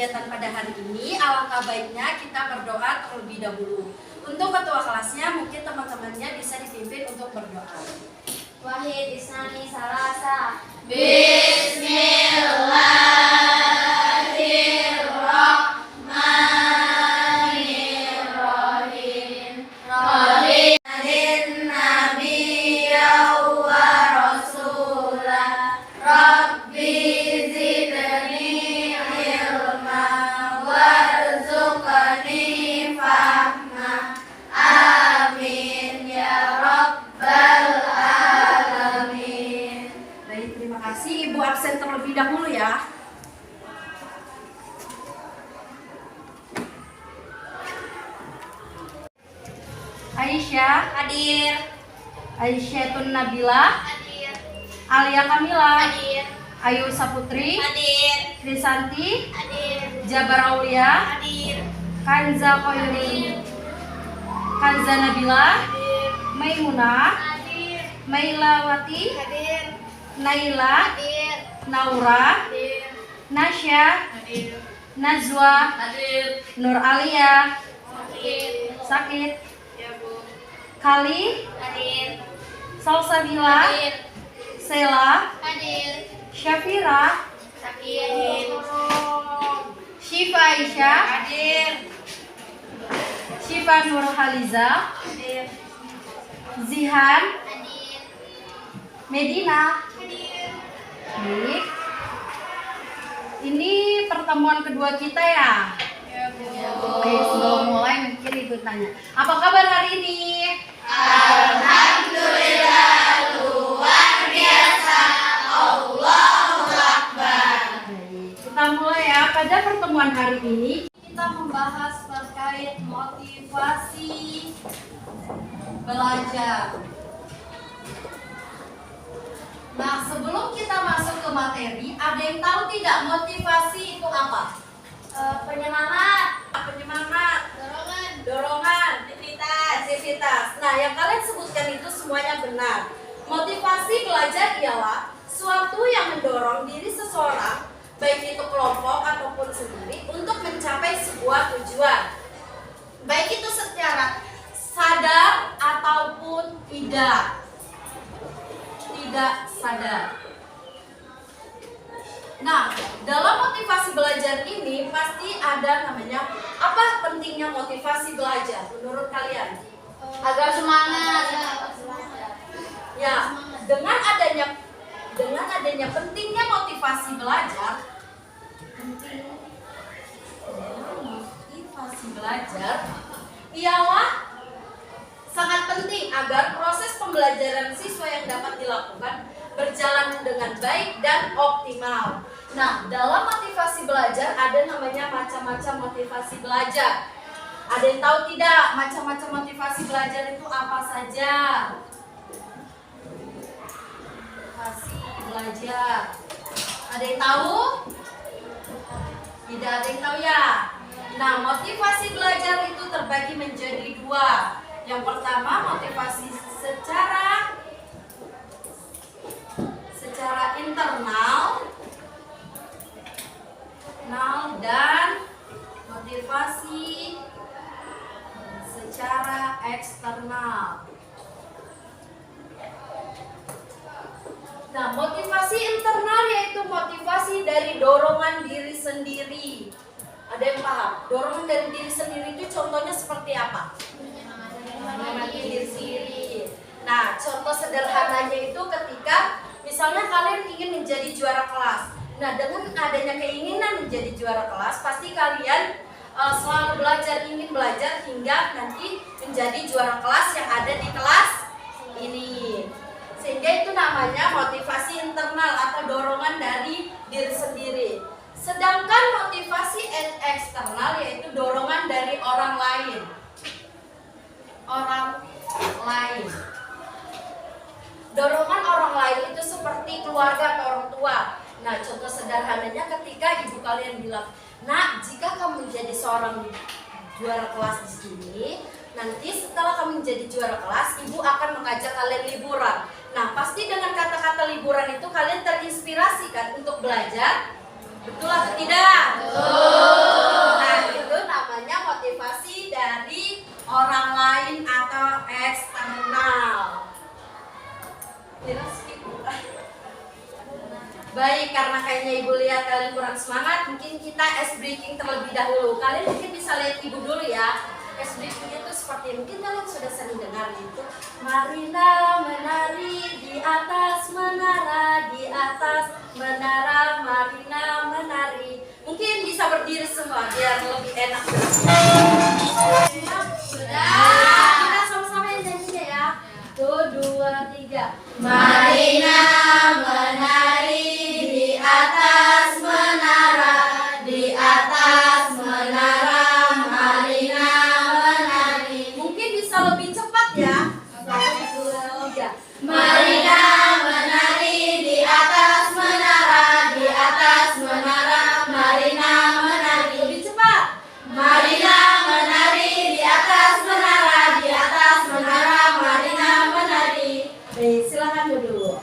kegiatan pada hari ini, alangkah baiknya kita berdoa terlebih dahulu. Untuk ketua kelasnya, mungkin teman-temannya bisa dipimpin untuk berdoa. Wahid Isnani Salasa. Bismillahirrahmanirrahim. Radin nabiyya wa rasulah. Rabbi zidni ilma warzuqni fahma. Amin ya rabbal alamin. Baik, terima kasih. Ibu absen terlebih dahulu ya. Aisyah, Hadir. Aisyatun Nabila, Hadir. Alia Kamila, Hadir. Ayu Saputri, Hadir. Krisanti, Hadir. Jabar Aulia, Hadir. Kanza Koyuri, Kanza Nabila, Hadir. Maimunah, Hadir. Mailawati, Hadir. Naila, Hadir. Naura, Hadir. Nasya, Hadir. Najwa, Hadir. Nur Alia, Hadir. Sakit, Ya, Bu. Kali, Hadir. Salsabila, Hadir. Sela, Hadir. Syafira, Hadir. Syifa Aisyah, Hadir. Syifa Nur Haliza, Hadir. Zihan, Hadir. Medina. Hadir. Baik. Ini pertemuan kedua kita ya. Ya, Bu. Oke, sebelum mulai mungkin Ibu tanya, apa kabar hari ini? Alhamdulillah luar biasa. Allahu Akbar. Baik, kita mulai ya. Pada pertemuan hari ini kita membahas terkait motivasi belajar. Nah, sebelum kita masuk ke materi, ada yang tahu tidak motivasi itu apa? Penyemangat. Penyemangat, Dorongan. dorongan, Aktivitas. aktivitas. Nah, yang kalian sebutkan itu semuanya benar. Motivasi belajar ialah suatu yang mendorong diri seseorang, baik itu kelompok ataupun sendiri, untuk mencapai sebuah tujuan. Baik itu secara sadar ataupun tidak sadar. Nah, dalam motivasi belajar ini pasti ada namanya apa pentingnya motivasi belajar menurut kalian? Agar semangat. Ya, dengan adanya pentingnya motivasi belajar, ialah sangat penting agar proses pembelajaran siswa yang dapat dilakukan berjalan dengan baik dan optimal. Nah, dalam motivasi belajar ada namanya macam-macam motivasi belajar. Ada yang tahu tidak macam-macam motivasi belajar itu apa saja? Motivasi belajar. Ada yang tahu? Tidak ada yang tahu ya? Nah, motivasi belajar itu terbagi menjadi dua. Yang pertama, motivasi secara internal dan motivasi secara eksternal. Nah, motivasi internal yaitu motivasi dari dorongan diri sendiri. Ada yang paham? Dorongan dari diri sendiri itu contohnya seperti apa? Menyemangati diri sendiri. Nah, contoh sederhananya itu ketika misalnya kalian ingin menjadi juara kelas. Nah, dengan adanya keinginan menjadi juara kelas, pasti kalian selalu ingin belajar hingga nanti menjadi juara kelas yang ada di kelas ini. Sehingga itu namanya motivasi internal atau dorongan dari diri sendiri. Sedangkan motivasi eksternal yaitu dorongan dari orang lain. Dorongan orang lain itu seperti keluarga atau orang tua. Nah, contoh sederhananya ketika ibu kalian bilang, "Nak, jika kamu menjadi seorang juara kelas di sini, nanti setelah kamu menjadi juara kelas, ibu akan mengajak kalian liburan." Nah, pasti dengan kata-kata liburan itu kalian terinspirasi kan untuk belajar? Betul atau tidak? Betul. Baik, karena kayaknya Ibu lihat kalian kurang semangat, mungkin kita ice breaking terlebih dahulu. Kalian mungkin bisa lihat Ibu dulu ya. Ice breaking itu seperti mungkin kalian sudah sering dengar itu. Marina menari di atas menara, di atas menara, Marina menari. Mungkin bisa berdiri semua biar lebih enak. Sudah. Kita sama-sama yang nyanyinya ya. 1, 2, 3. Marina menari di atas menara, di atas menara, Marina menari. Mungkin bisa lebih cepat ya. 1, 2, 3. Marina menari di atas menara, di atas menara, Marina menari. Lebih cepat. Marina menari di atas menara, di atas menara, Marina menari. Baik, silakan duduk.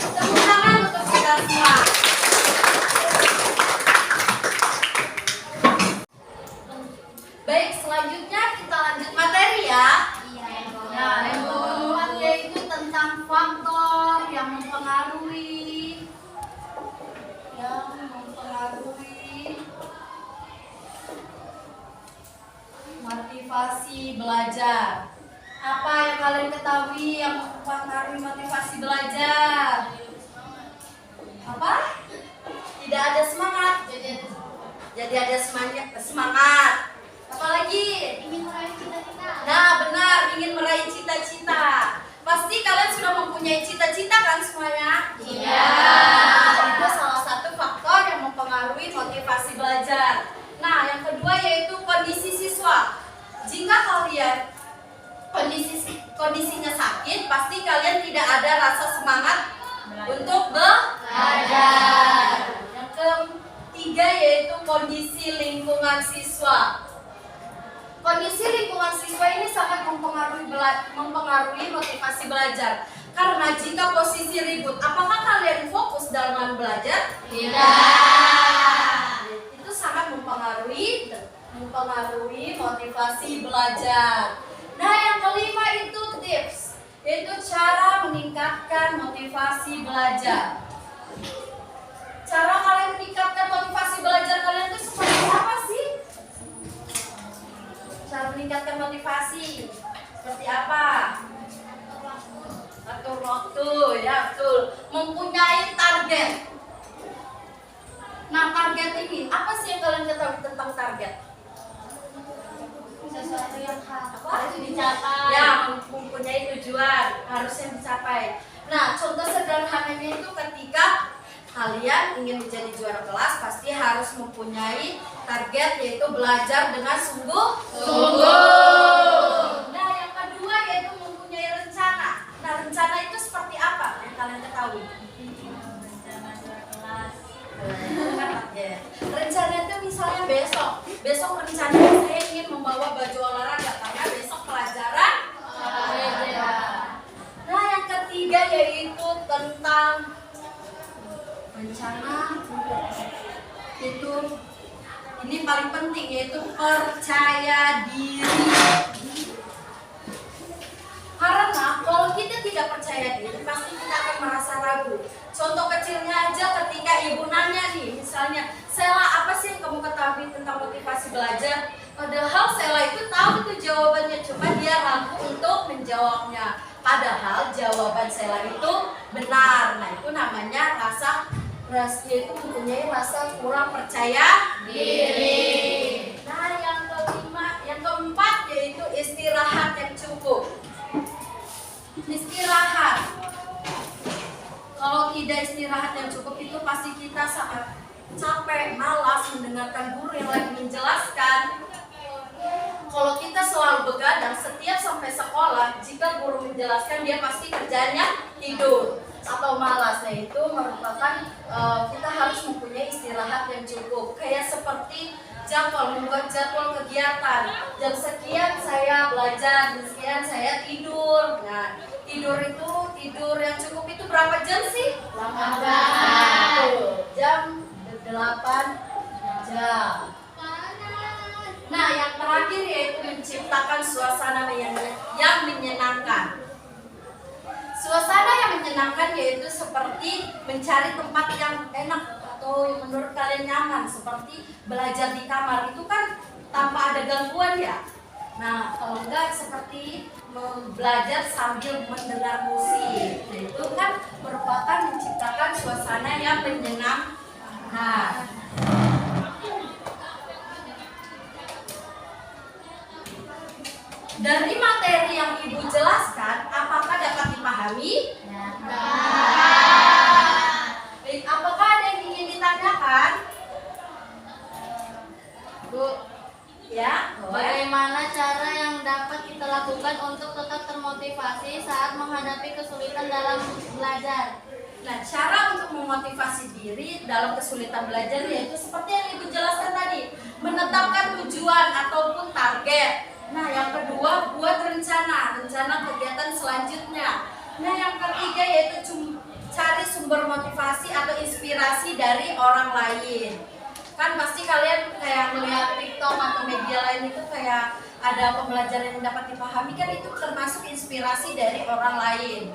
Tepuk tangan untuk kita semua. Baik, selanjutnya kita lanjut materi ya. Nah, yang keempat yaitu tentang faktor yang mempengaruhi motivasi belajar. Apa yang kalian ketahui yang mempengaruhi motivasi belajar? Apa? Tidak ada semangat. Jadi ada semangat. Apalagi? Ingin meraih cita-cita. Nah, benar, ingin meraih cita-cita. Pasti kalian sudah mempunyai cita-cita kan semuanya? Iya. Itu salah satu faktor yang mempengaruhi motivasi belajar. Nah, yang kedua yaitu kondisi siswa. Jika kalian kondisinya sakit, pasti kalian tidak ada rasa semangat untuk belajar. Yang ketiga yaitu kondisi lingkungan siswa. Kondisi lingkungan siswa ini sangat mempengaruhi motivasi belajar. Karena jika posisi ribut, apakah kalian fokus dalam belajar? Tidak. Itu sangat mempengaruhi motivasi belajar. Nah, yang kelima itu tips, yaitu cara meningkatkan motivasi belajar. Cara kalian meningkatkan motivasi belajar kalian itu seperti apa sih? Cara meningkatkan motivasi seperti apa? Atur waktu, ya betul. Mempunyai target. Nah, target ini apa sih yang kalian ketahui tentang target? Sesuatu yang Harus dicapai. Ya, mempunyai tujuan, harus yang dicapai. Nah, contoh sederhananya itu ketika kalian ingin menjadi juara kelas, pasti harus mempunyai target, yaitu belajar dengan sungguh-sungguh. Nah, yang kedua yaitu mempunyai rencana. Nah, rencana itu seperti apa yang kalian ketahui? Rencana juara kelas. Ya. Rencana itu misalnya besok rencananya saya ingin membawa baju olahraga karena besok pelajaran olahraga. Nah, yang ketiga yaitu tentang rencana itu ini paling penting, yaitu percaya diri. Karena kalau kita tidak percaya diri, pasti kita akan merasa ragu. Contoh kecilnya aja ketika ibu nanya nih, misalnya, Sela, apa sih yang kamu ketahui tentang motivasi belajar? Padahal Sela itu tahu tuh jawabannya, cuma dia ragu untuk menjawabnya. Padahal jawaban Sela itu benar. Nah, itu namanya yaitu mempunyai rasa kurang percaya diri. Nah, yang keempat yaitu istirahat yang cukup. Istirahat. Kalau tidak istirahat yang cukup itu pasti kita sangat capek, malas mendengarkan guru yang lagi menjelaskan. Kalau kita selalu begadang setiap sampai sekolah, jika guru menjelaskan dia pasti kerjanya tidur atau malas. Nah, itu merupakan kita harus mempunyai istirahat yang cukup. Kayak seperti membuat jadwal kegiatan. Jam sekian saya belajar, jam sekian saya tidur. Nah, tidur yang cukup itu berapa jam sih? 8 jam. 8 jam. Nah, yang terakhir yaitu menciptakan suasana yang menyenangkan. Suasana yang menyenangkan yaitu yaitu seperti mencari tempat yang enak atau yang menurut kalian nyaman, seperti belajar di kamar itu kan tanpa ada gangguan ya. Nah, kalau enggak seperti belajar sambil mendengar musik, nah, itu kan merupakan menciptakan suasana yang menyenangkan. Nah, dari materi yang Ibu jelaskan, apakah dapat dipahami? Baik, apakah ada yang ingin ditanyakan? Bu, ya, Bagaimana cara yang dapat kita lakukan untuk tetap termotivasi saat menghadapi kesulitan dalam belajar? Nah, cara untuk memotivasi diri dalam kesulitan belajar yaitu seperti yang Ibu jelaskan tadi, menetapkan tujuan ataupun target. Nah, yang kedua, buat rencana kegiatan selanjutnya. Nah, yang ketiga yaitu cari sumber motivasi atau inspirasi dari orang lain. Kan pasti kalian kayak melihat TikTok atau media lain itu kayak ada pembelajaran yang dapat dipahami, kan itu termasuk inspirasi dari orang lain.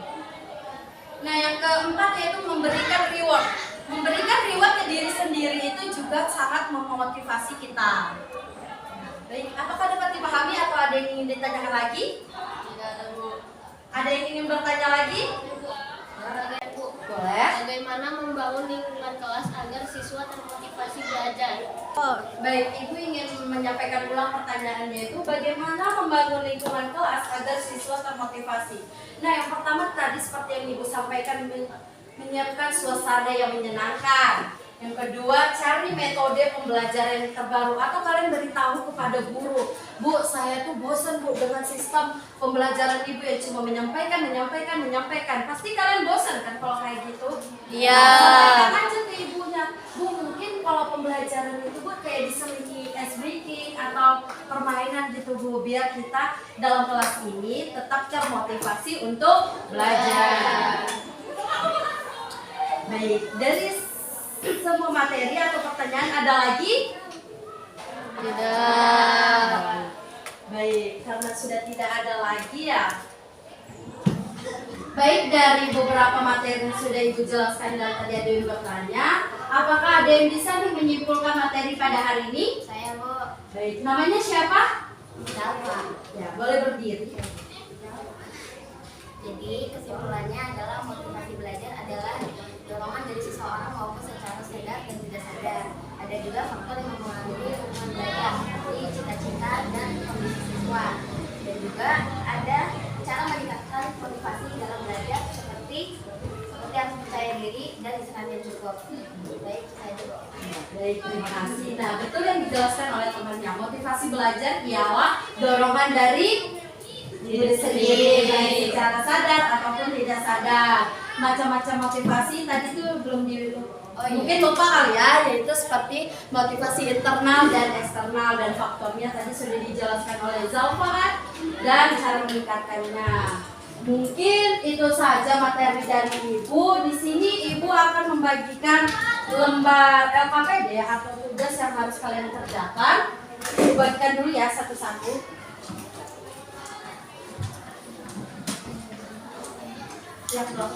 Nah, yang keempat yaitu memberikan reward. Memberikan reward ke diri sendiri itu juga sangat memotivasi kita. Baik, apakah dapat dipahami atau ada yang ingin ditanyakan lagi? Tidak ada, Bu. Ada yang ingin bertanya lagi? Boleh. Bagaimana membangun lingkungan kelas agar siswa termotivasi belajar? Oh, baik, Ibu ingin menyampaikan ulang pertanyaannya itu bagaimana membangun lingkungan kelas agar siswa termotivasi. Nah, yang pertama tadi seperti yang Ibu sampaikan, menyiapkan suasana yang menyenangkan. Yang kedua, cari metode pembelajaran yang terbaru atau kalian beritahu kepada guru, Bu, saya tuh bosan Bu dengan sistem pembelajaran Ibu yang cuma menyampaikan. Pasti kalian bosan kan kalau kayak gitu? Iya. Sampaikan aja ke ibunya, Bu, mungkin kalau pembelajaran itu Bu kayak diselingi ice breaking atau permainan gitu Bu, biar kita dalam kelas ini tetap termotivasi untuk belajar. Baik, dari semua materi atau pertanyaan ada lagi? Tidak. Baik, karena sudah tidak ada lagi ya. Baik, dari beberapa materi yang sudah Ibu jelaskan dan tadi ada yang bertanya, apakah ada yang bisa menyimpulkan materi pada hari ini? Saya, Bu. Baik, namanya siapa? Salma. Ya, boleh berdiri. Jadi kesimpulannya adalah motivasi belajar adalah dorongan dari seseorang maupun secara sadar dan tidak sadar. Ada juga faktor yang mempengaruhi hubungan belajar seperti cita-cita dan kondisi siswa. Dan juga ada cara meningkatkan motivasi dalam belajar seperti harus percaya diri dan istirahat yang cukup. Baik, saya cukup. Baik, terima kasih. Nah, betul yang dijelaskan oleh temannya. Motivasi belajar ialah dorongan dari diri sendiri, baik secara sadar ataupun tidak sadar. Macam-macam motivasi tadi tuh belum mungkin lupa kali ya, yaitu seperti motivasi internal dan eksternal, dan faktornya tadi sudah dijelaskan oleh Zalfaat dan cara meningkatkannya. Mungkin itu saja materi dari Ibu. Di sini Ibu akan membagikan lembar LKPD atau tugas yang harus kalian kerjakan. Ibu bagikan dulu ya satu-satu. Ya, Bro.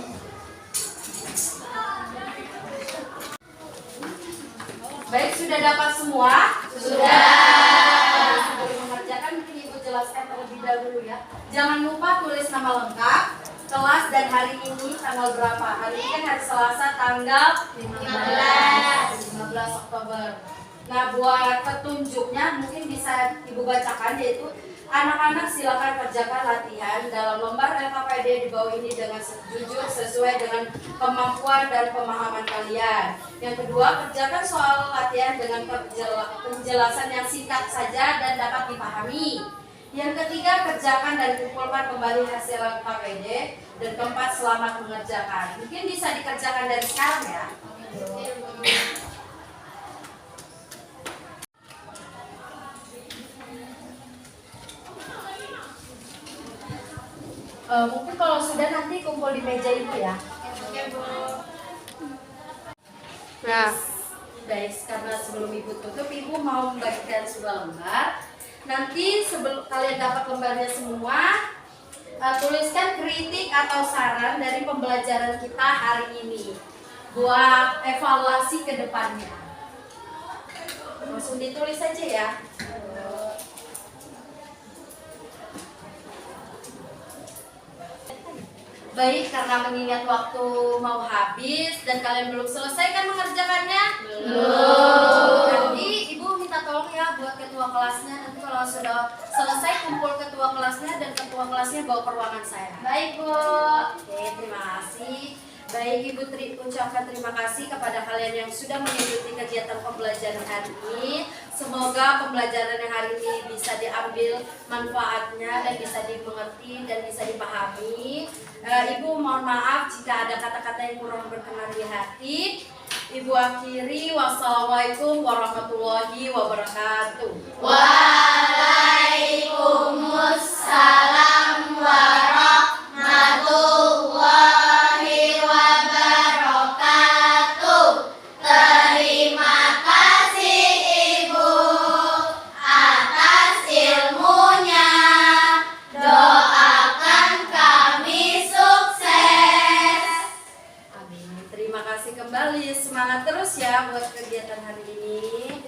Baik, sudah dapat semua? Sudah. Sebelum mengerjakan mungkin Ibu jelaskan terlebih dahulu ya. Jangan lupa tulis nama lengkap, kelas dan hari ini tanggal berapa. Hari ini kan hari Selasa tanggal 15 Oktober. Nah, buat petunjuknya mungkin bisa Ibu bacakan, yaitu anak-anak silakan kerjakan latihan dalam lembar LKPD di bawah ini dengan jujur sesuai dengan kemampuan dan pemahaman kalian. Yang kedua, kerjakan soal latihan dengan penjelasan yang singkat saja dan dapat dipahami. Yang ketiga, kerjakan dan kumpulkan kembali hasil LKPD. Dan keempat, selamat mengerjakan. Mungkin bisa dikerjakan dari sekarang ya. Mungkin kalau sudah nanti kumpul di meja Ibu ya. Oke, Bu. Nah, baik, karena sebelum Ibu tutup, Ibu mau membagikan sebuah lembar. Nanti sebelum kalian dapat lembarnya semua, tuliskan kritik atau saran dari pembelajaran kita hari ini buat evaluasi ke depannya. Langsung ditulis saja ya. Baik, karena mengingat waktu mau habis dan kalian belum selesai kan mengerjakannya? Belum. Nanti ibu minta tolong ya buat ketua kelasnya. Nanti kalau sudah selesai kumpul ketua kelasnya dan ketua kelasnya bawa ke ruangan saya. Baik, Bu. Oke, terima kasih. Baik, Ibu ucapkan terima kasih kepada kalian yang sudah mengikuti kegiatan pembelajaran hari ini. Semoga pembelajaran yang hari ini bisa diambil manfaatnya dan bisa dimengerti dan bisa dipahami. Ibu mohon maaf jika ada kata-kata yang kurang berkenan di hati. Ibu akhiri, wassalamualaikum warahmatullahi wabarakatuh. Waalaikumsalam warahmatullahi wabarakatuh. Terima kasih Ibu atas ilmunya. Doakan kami sukses. Amin. Terima kasih kembali. Semangat terus ya buat kegiatan hari ini.